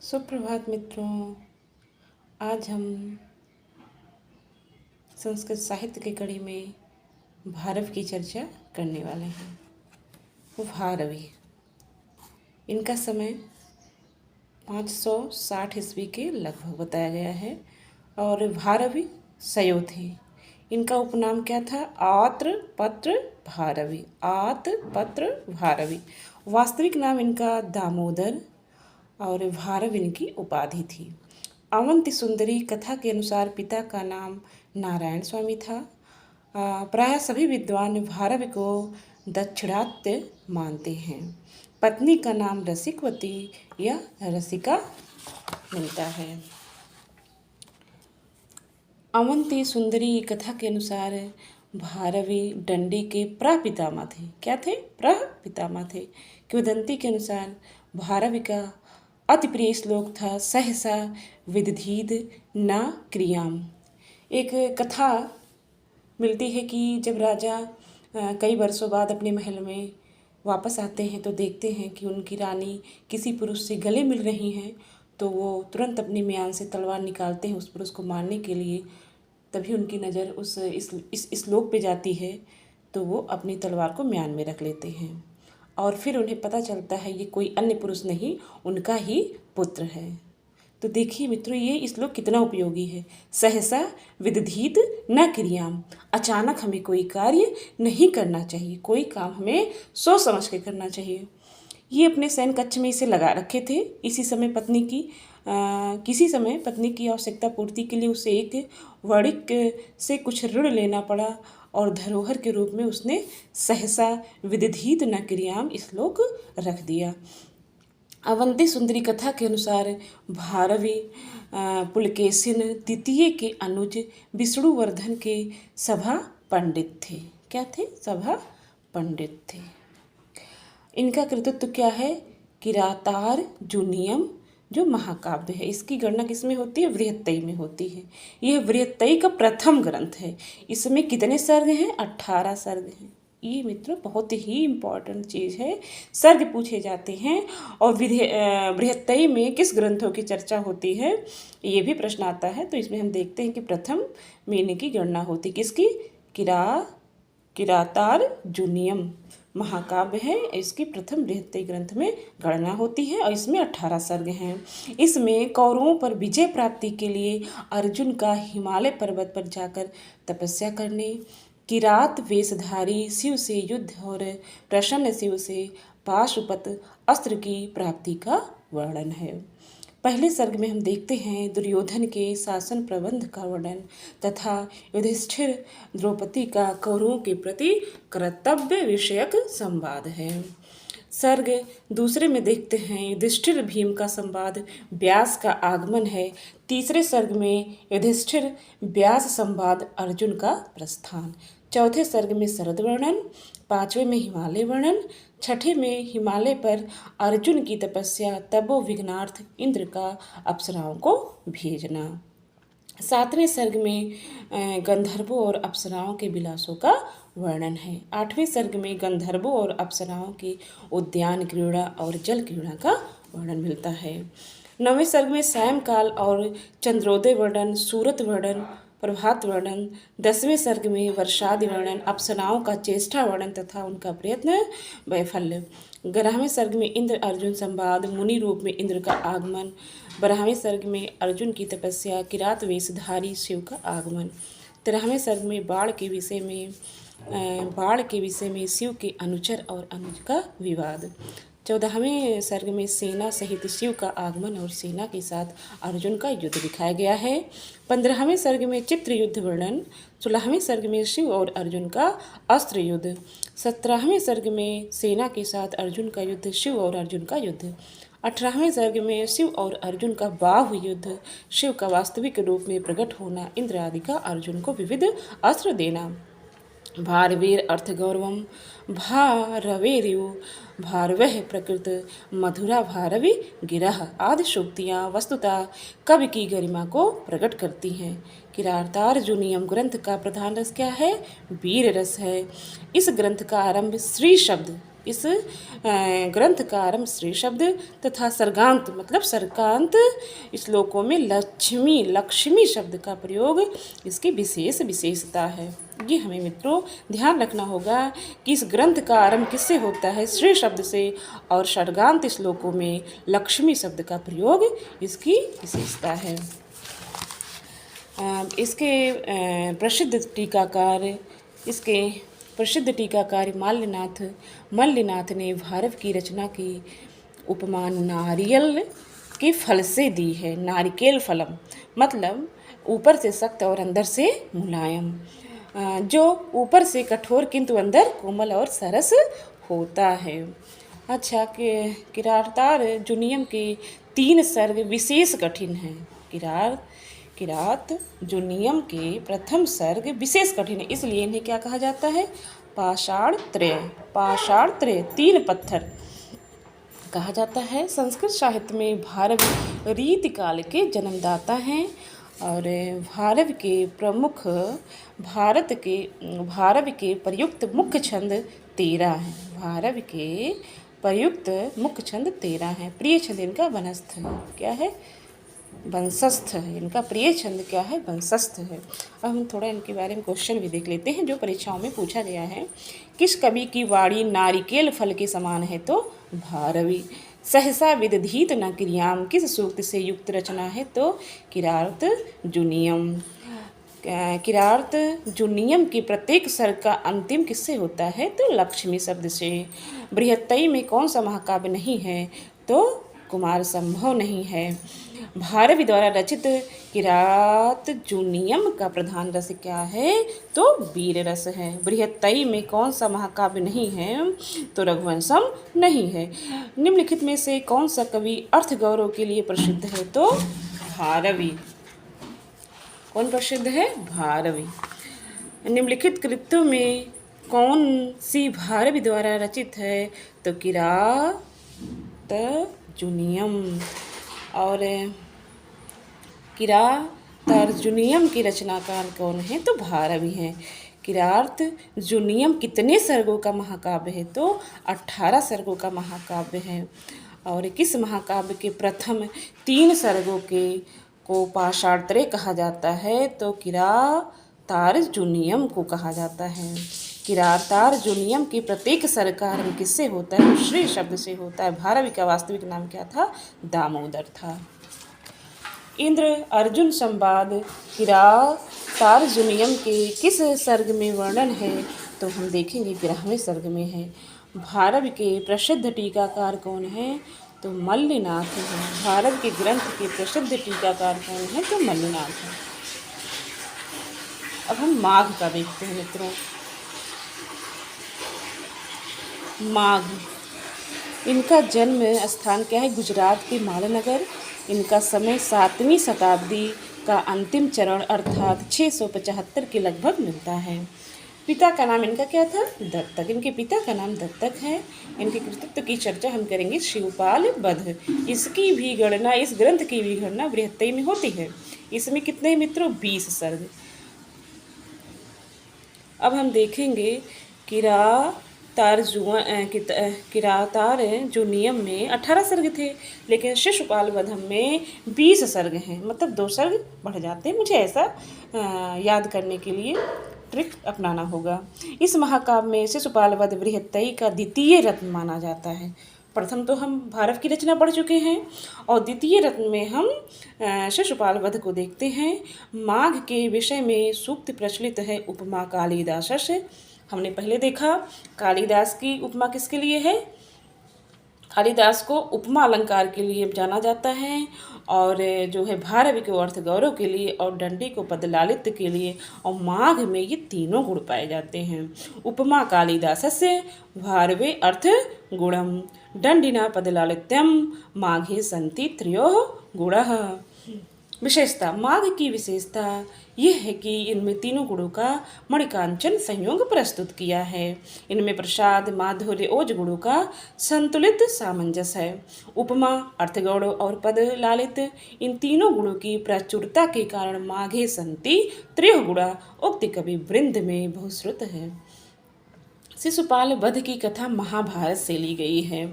सुप्रभात मित्रों। आज हम संस्कृत साहित्य की कड़ी में भारव की चर्चा करने वाले हैं। भारवी, इनका समय 560 ईस्वी के लगभग बताया गया है और भारवी सयो थे। इनका उपनाम क्या था? आत्र पत्र भारवी। आत्र पत्र भारवी। वास्तविक नाम इनका दामोदर और भारव इनकी उपाधि थी। अवंती सुंदरी कथा के अनुसार पिता का नाम नारायण स्वामी था। प्रायः सभी विद्वान भारव को दक्षिणात्य मानते हैं। पत्नी का नाम रसिकवती या रसिका मिलता है। अवंती सुंदरी कथा के अनुसार भारवी दंडी के प्रपितामह थे। क्या थे? प्रपितामह थे। किंवदंती के अनुसार भारवी का अति प्रिय श्लोक था, सहसा विदधीद न क्रियाम। एक कथा मिलती है कि जब राजा कई वर्षों बाद अपने महल में वापस आते हैं तो देखते हैं कि उनकी रानी किसी पुरुष से गले मिल रही हैं, तो वो तुरंत अपनी म्यान से तलवार निकालते हैं उस पुरुष को मारने के लिए। तभी उनकी नज़र इस श्लोक पे जाती है, तो वो अपनी तलवार को म्यान में रख लेते हैं और फिर उन्हें पता चलता है ये कोई अन्य पुरुष नहीं, उनका ही पुत्र है। तो देखिए मित्रों, ये श्लोक कितना उपयोगी है। सहसा विदधीत न क्रियाम। अचानक हमें कोई कार्य नहीं करना चाहिए, कोई काम हमें सोच समझ के करना चाहिए। ये अपने शयन कक्ष में इसे लगा रखे थे। किसी समय पत्नी की आवश्यकता पूर्ति के लिए उसे एक वणिक से कुछ ऋण लेना पड़ा और धरोहर के रूप में उसने सहसा विदधीत न क्रियाम श्लोक रख दिया। अवंती सुंदरी कथा के अनुसार भारवी पुलकेशिन द्वितीय के अनुज विष्णुवर्धन के सभा पंडित थे। क्या थे? सभा पंडित थे। इनका कृतित्व क्या है? किरातार जूनियम जो महाकाव्य है, इसकी गणना किसमें होती है? बृहत्तई में होती है। यह बृहत्तई का प्रथम ग्रंथ है। इसमें कितने सर्ग हैं? 18 सर्ग हैं। ये मित्रों बहुत ही इम्पॉर्टेंट चीज़ है। सर्ग पूछे जाते हैं और बृहत्तई में किस ग्रंथों की चर्चा होती है, ये भी प्रश्न आता है। तो इसमें हम देखते हैं कि प्रथम महीने की गणना होती किसकी? किरातार जूनियम महाकाव्य है, इसकी प्रथम बृहत्तई ग्रंथ में गणना होती है और इसमें 18 सर्ग हैं। इसमें कौरवों पर विजय प्राप्ति के लिए अर्जुन का हिमालय पर्वत पर जाकर तपस्या करने, किरात वेशधारी शिव से युद्ध और प्रसन्न शिव से पाशुपत अस्त्र की प्राप्ति का वर्णन है। पहले सर्ग में हम देखते हैं दुर्योधन के शासन प्रबंध का वर्णन तथा युधिष्ठिर द्रौपदी का कौरवों के प्रति कर्तव्य विषयक संवाद है। सर्ग दूसरे में देखते हैं युधिष्ठिर भीम का संवाद, व्यास का आगमन है। तीसरे सर्ग में युधिष्ठिर व्यास संवाद, अर्जुन का प्रस्थान। चौथे सर्ग में शरद वर्णन, पांचवें में हिमालय वर्णन, छठे में हिमालय पर अर्जुन की तपस्या, तपो विघ्नार्थ इंद्र का अप्सराओं को भेजना। सातवें सर्ग में गंधर्वों और अप्सराओं के विलासों का वर्णन है। आठवें सर्ग में गंधर्वों और अप्सराओं की उद्यान क्रीड़ा और जल क्रीड़ा का वर्णन मिलता है। नौवें सर्ग में सायंकाल और चंद्रोदय वर्णन, सूरत वर्णन, प्रभात वर्णन। 10वें सर्ग में वर्षादि वर्णन, अप्सराओं का चेष्टा वर्णन तथा उनका प्रयत्न वैफल्य। 11वें सर्ग में इंद्र अर्जुन संवाद, मुनि रूप में इंद्र का आगमन। 12वें सर्ग में अर्जुन की तपस्या, किरात वेशधारी शिव का आगमन। 13वें सर्ग में बाण के विषय में शिव के अनुचर और अनुज का विवाद। 14वें सर्ग में सेना सहित शिव का आगमन और सेना के साथ अर्जुन का युद्ध दिखाया गया है। 15वें सर्ग में चित्र युद्ध वर्णन। 16वें सर्ग में शिव और अर्जुन का अस्त्र युद्ध। 17वें सर्ग में सेना के साथ अर्जुन का युद्ध, शिव और अर्जुन का युद्ध। 18वें सर्ग में शिव और अर्जुन का बाहु युद्ध, शिव का वास्तविक रूप में प्रकट होना, इंद्र आदि का अर्जुन को विविध अस्त्र देना। भारवीर अर्थ गौरवम भारवेरु भारवह प्रकृत मधुरा भारवी गिरह आदि सूक्तियाँ वस्तुतः कवि की गरिमा को प्रकट करती हैं। किरातार्जुनीयम ग्रंथ का प्रधान रस क्या है? वीर रस है। इस ग्रंथ का आरंभ श्री शब्द इस ग्रंथ का आरंभ श्री शब्द तथा सर्गांत मतलब सर्गांत श्लोकों में लक्ष्मी शब्द का प्रयोग इसकी विशेषता है। ये हमें मित्रों ध्यान रखना होगा कि इस ग्रंथ का आरंभ किससे होता है, श्री शब्द से, और सर्गांत श्लोकों में लक्ष्मी शब्द का प्रयोग इसकी विशेषता है। इसके प्रसिद्ध टीकाकार मल्लिनाथ ने भारव की रचना की उपमा नारियल के फल से दी है। नारिकेल फलम मतलब ऊपर से सख्त और अंदर से मुलायम, जो ऊपर से कठोर किंतु अंदर कोमल और सरस होता है। अच्छा, किरातार जुनियम के 3 सर्ग विशेष कठिन हैं। किरात जुनियम के प्रथम सर्ग विशेष कठिन है, इसलिए इन्हें क्या कहा जाता है, पाषाण त्रय 3 पत्थर कहा जाता है। संस्कृत साहित्य में भारव रीतिकाल के जन्मदाता हैं और भारव के प्रयुक्त मुख्य छंद 13 हैं। भारव के प्रयुक्त मुख्य छंद 13 हैं। प्रिय छंद इनका वनस्थ है, क्या है, वंशस्थ है। इनका प्रिय छंद क्या है, वंशस्थ है। अब हम थोड़ा इनके बारे में क्वेश्चन भी देख लेते हैं जो परीक्षाओं में पूछा गया है। किस कवि की वाणी नारिकेल फल के समान है, तो भारवी। सहसा विदधीत न क्रियाम किस सूक्त से युक्त रचना है, तो किरात जुनियम। किरात जुनियम के प्रत्येक सर्ग का अंतिम किससे होता है, तो लक्ष्मी शब्द से। बृहत्तई में कौन सा महाकाव्य नहीं है, तो कुमार संभव नहीं है। भारवी द्वारा रचित किरात जुनियम का प्रधान रस क्या है, तो वीर रस है। बृहत्तई में कौन सा महाकाव्य नहीं है, तो रघुवंशम नहीं है। निम्नलिखित में से कौन सा कवि अर्थ गौरव के लिए प्रसिद्ध है, तो भारवी। कौन प्रसिद्ध है, भारवी। निम्नलिखित कृत्यों में कौन सी भारवी द्वारा रचित है, तो किरात जुनियम। और किरातार्जुनियम की रचनाकार कौन है, तो भारवी हैं। किरात जुनियम कितने सर्गों का महाकाव्य है, तो 18 सर्गों का महाकाव्य है। और किस महाकाव्य के प्रथम 3 सर्गों को पाषाणत्रय कहा जाता है, तो किरातार्जुनियम को कहा जाता है। किरातार्जुनियम के प्रत्येक सर्ग का आरंभ किससे होता है, तो श्री शब्द से होता है। भारवी का वास्तविक नाम क्या था, दामोदर था। इंद्र अर्जुन संवाद किरातार्जुनियम के किस सर्ग में वर्णन है, तो हम देखेंगे 11वें सर्ग में है। भारव के प्रसिद्ध टीकाकार कौन है, तो मल्लिनाथ है। भारव के ग्रंथ के प्रसिद्ध टीकाकार कौन है, तो मल्लिनाथ है। अब हम माघ का देखते हैं मित्रों। माघ, इनका जन्म स्थान क्या है, गुजरात के मालनगर। इनका समय 7वीं शताब्दी का अंतिम चरण अर्थात 675 के लगभग मिलता है। पिता का नाम इनका क्या था, दत्तक। इनके पिता का नाम दत्तक है। इनके कृतित्व की चर्चा हम करेंगे शिवपाल बध। इसकी भी गणना, इस ग्रंथ की भी गणना बृहत्तई में होती है। इसमें कितने मित्रों, 20 सर्ग। अब हम देखेंगे किरातार जुनियम में 18 सर्ग थे, लेकिन शिशुपाल वधम में 20 सर्ग हैं, मतलब 2 सर्ग बढ़ जाते हैं। मुझे ऐसा याद करने के लिए ट्रिक अपनाना होगा। इस महाकाव्य में शिशुपाल वध बृहत्तई का द्वितीय रत्न माना जाता है। प्रथम तो हम भारव की रचना पढ़ चुके हैं और द्वितीय रत्न में हम शिशुपाल वध को देखते हैं। माघ के विषय में सूक्त प्रचलित है उपमा कालिदास से। हमने पहले देखा कालिदास की उपमा किसके लिए है, कालिदास को उपमा अलंकार के लिए जाना जाता है, और जो है भारवी को अर्थ गौरव के लिए, और दंडी को पदलालित्य के लिए, और माघ में ये तीनों गुण पाए जाते हैं। उपमा कालिदासस्य भारवे अर्थ गुणम दंडिना पदलालित्यम माघे संति त्रयोः गुणः। विशेषता, माघ की विशेषता यह है कि इनमें तीनों गुणों का मणिकांचन संयोग प्रस्तुत किया है। इनमें प्रसाद, माधुर्य, ओज गुणों का संतुलित सामंजस्य है। उपमा, अर्थगौड़ और पद लालित, इन तीनों गुणों की प्रचुरता के कारण माघे संति त्रयोः गुणा उक्त कवि वृंद में बहुश्रुत है। शिशुपाल वध की कथा महाभारत से ली गई है।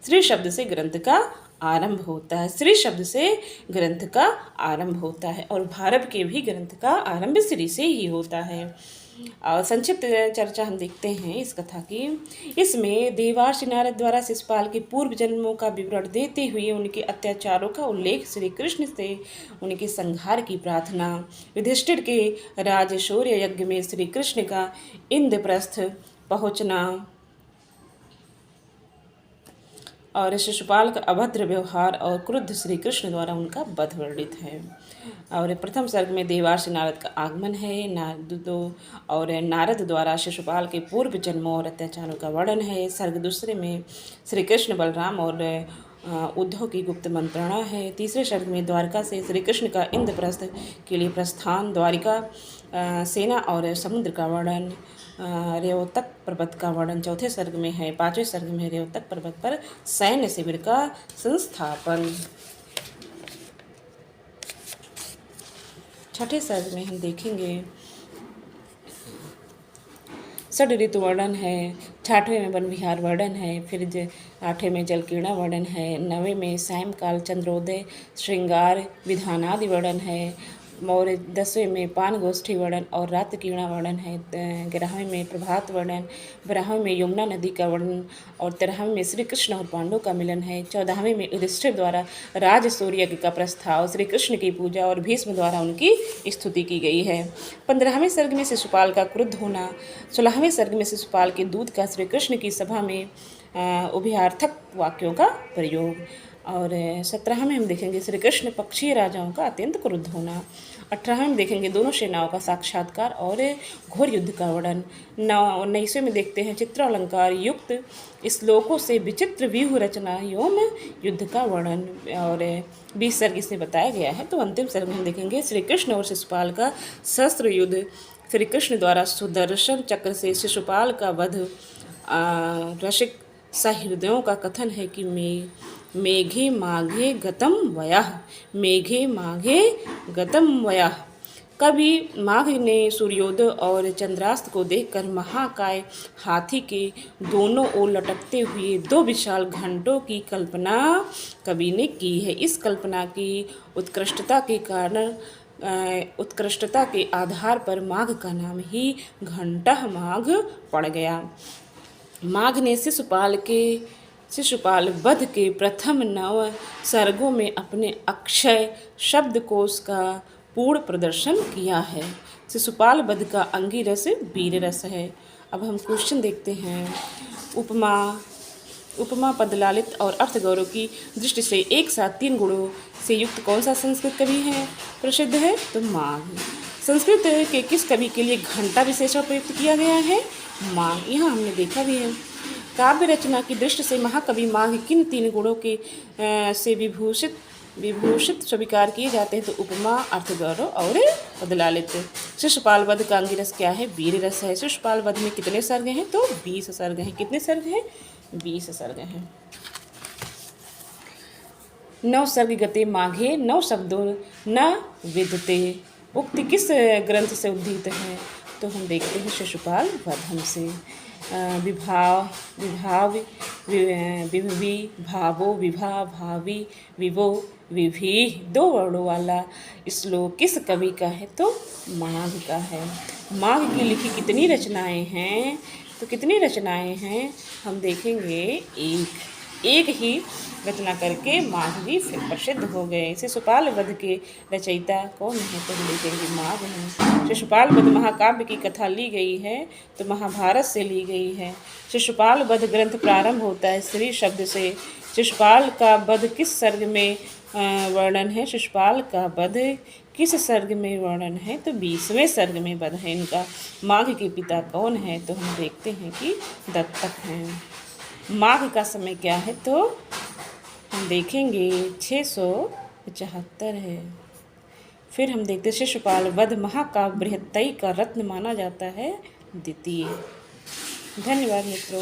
श्री शब्द से ग्रंथ का आरंभ होता है। श्री शब्द से ग्रंथ का आरंभ होता है और भारत के भी ग्रंथ का आरंभ श्री से ही होता है। और संक्षिप्त चर्चा हम देखते हैं इस कथा की। इसमें देवर्षि नारद द्वारा शिशुपाल के पूर्व जन्मों का विवरण देते हुए उनके अत्याचारों का उल्लेख, श्री कृष्ण से उनके संहार की प्रार्थना, युधिष्ठिर के राजशौर्य यज्ञ में श्री कृष्ण का इंद्रप्रस्थ पहुंचना और शिशुपाल का अभद्र व्यवहार और क्रुद्ध श्री कृष्ण द्वारा उनका वध वर्णित है। और प्रथम सर्ग में देवर्षि नारद का आगमन है। और नारद द्वारा शिशुपाल के पूर्व जन्मों और अत्याचारों का वर्णन है। सर्ग दूसरे में श्री कृष्ण, बलराम और उद्धव की गुप्त मंत्रणा है। तीसरे सर्ग में द्वारका से श्री कृष्ण का इंद्रप्रस्थ के लिए प्रस्थान, द्वारिका सेना और समुद्र का वर्णन, रेवतक पर्वत का वर्णन चौथे सर्ग में है। पांचवें सर्ग में रेवतक पर्वत पर सैन्य शिविर का संस्थापन। छठे सर्ग में हम देखेंगे षड ऋतु वर्णन है। छठवें में वन विहार वर्णन है। फिर आठवें में जलक्रीड़ा वर्णन है। नवें में सायंकाल चंद्रोदय श्रृंगार विधानादि वर्णन है। और 10वें में पान गोष्ठी वर्णन और रात क्रीड़ा वर्णन है। 11वें में प्रभात वर्णन, 12वें में यमुना नदी का वर्णन और 13वें में श्री कृष्ण और पांडवों का मिलन है। 14वें में युधिष्ठिर द्वारा राजसूर्य यज्ञ का प्रस्ताव, श्री कृष्ण की पूजा और भीष्म द्वारा उनकी स्तुति की गई है। 15वें सर्ग में शिशुपाल का क्रुद्ध होना, 16वें सर्ग में शिशुपाल के दूत का श्री कृष्ण की सभा में उभयार्थक वाक्यों का प्रयोग और 17वें में हम देखेंगे श्री कृष्ण पक्षीय राजाओं का अत्यंत क्रुद्ध होना। 18वें में देखेंगे दोनों सेनाओं का साक्षात्कार और घोर युद्ध का वर्णन। 19वें में देखते हैं चित्र अलंकार युक्त श्लोकों से विचित्र व्यूह रचना एवं युद्ध का वर्णन और 20 सर्ग इसमें बताया गया है। तो अंतिम सर्ग में हम देखेंगे श्री कृष्ण और शिशुपाल का शस्त्र युद्ध, श्री कृष्ण द्वारा सुदर्शन चक्र से शिशुपाल का वध। रसिक सहृदयों का कथन है कि मेघे माघे गतम वयः, मेघे माघे गतम वयः। कभी माघ ने सूर्योदय और चंद्रास्त को देखकर महाकाय हाथी के दोनों ओर लटकते हुए 2 विशाल घंटों की कल्पना कवि ने की है। इस कल्पना की उत्कृष्टता के कारण उत्कृष्टता के आधार पर माघ का नाम ही घंटा माघ पड़ गया। माघ ने शिशुपाल वध के प्रथम 9 सर्गों में अपने अक्षय शब्दकोश का पूर्ण प्रदर्शन किया है। शिशुपाल वध का अंगी रस वीर रस है। अब हम क्वेश्चन देखते हैं। उपमा पदलालित और अर्थ गौरव की दृष्टि से एक साथ 3 गुणों से युक्त कौन सा संस्कृत कवि है प्रसिद्ध है? तो माघ। संस्कृत के किस कवि के लिए घंटा विशेषण प्रयुक्त किया गया है? माघ। यहाँ हमने देखा भी है। काव्य रचना की दृष्टि से महाकवि माघ किन 3 गुणों के से विभूषित स्वीकार किए जाते हैं? तो उपमा, अर्थ गौरव और पदलालित। शिशुपाल वध का अंगिरस क्या है? वीर रस है। शिशुपाल वध में कितने सर्ग हैं? तो 20 सर्ग हैं। कितने सर्ग हैं? 20 सर्ग हैं। 9 सर्ग गते माघे 9 शब्दों न विदते। उक्ति किस ग्रंथ से उद्धृत है? तो हम देखते हैं शिशुपाल वध से। विभवी भावो विभा भावी विवो विभी 2 वर्णों वाला श्लोक किस कवि का है? तो माघ का है। माघ की लिखी कितनी रचनाएं हैं? तो कितनी रचनाएं हैं हम देखेंगे। एक ही रचना करके माघ जी फिर प्रसिद्ध हो गए। शिशुपाल वध के रचयिता कौन है? तो देखेंगे माघ है। शिशुपाल वध महाकाव्य की कथा ली गई है तो महाभारत से ली गई है। शिशुपाल वध ग्रंथ प्रारंभ होता है श्री शब्द से। शिशुपाल का वध किस सर्ग में वर्णन है? शिशुपाल का वध किस सर्ग में वर्णन है? तो 20वें सर्ग में वध है इनका। माघ के पिता कौन है? तो हम देखते हैं कि दत्तक हैं। माघ का समय क्या है? तो हम देखेंगे 675 है। फिर हम देखते शिशुपाल वध महाकाव्य बृहत्तई का रत्न माना जाता है द्वितीय। धन्यवाद मित्रों।